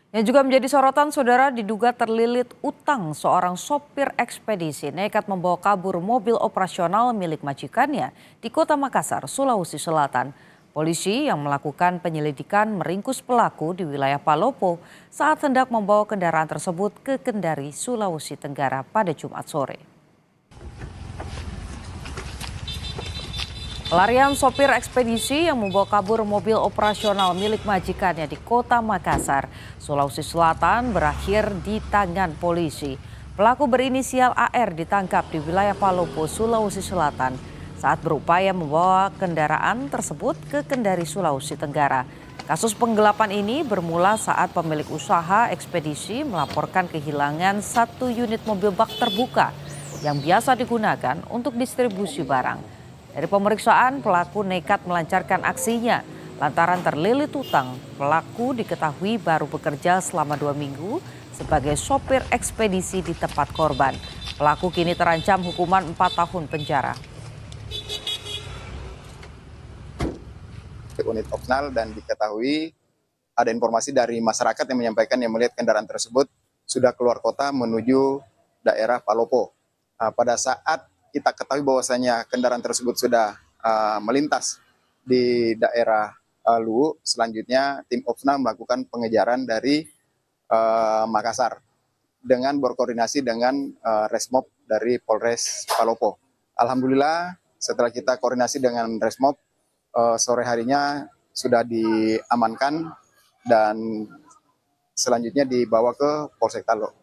Yang juga menjadi sorotan, saudara, diduga terlilit utang seorang sopir ekspedisi nekat membawa kabur mobil operasional milik majikannya di Kota Makassar, Sulawesi Selatan. Polisi yang melakukan penyelidikan meringkus pelaku di wilayah Palopo saat hendak membawa kendaraan tersebut ke Kendari, Sulawesi Tenggara pada Jumat sore. Pelarian sopir ekspedisi yang membawa kabur mobil operasional milik majikannya di Kota Makassar, Sulawesi Selatan berakhir di tangan polisi. Pelaku berinisial AR ditangkap di wilayah Palopo, Sulawesi Selatan saat berupaya membawa kendaraan tersebut ke Kendari, Sulawesi Tenggara. Kasus penggelapan ini bermula saat pemilik usaha ekspedisi melaporkan kehilangan satu unit mobil bak terbuka yang biasa digunakan untuk distribusi barang. Dari pemeriksaan, pelaku nekat melancarkan aksinya lantaran terlilit utang. Pelaku diketahui baru bekerja selama 2 minggu sebagai sopir ekspedisi di tempat korban. Pelaku kini terancam hukuman 4 tahun penjara. Unit opsional dan diketahui ada informasi dari masyarakat yang menyampaikan yang melihat kendaraan tersebut sudah keluar kota menuju daerah Palopo. Pada saat kita ketahui bahwasanya kendaraan tersebut sudah melintas di daerah Luwu, selanjutnya tim opsional melakukan pengejaran dari Makassar dengan berkoordinasi dengan Resmob dari Polres Palopo. Alhamdulillah setelah kita koordinasi dengan Resmob, sore harinya sudah diamankan dan selanjutnya dibawa ke Polsek Talo.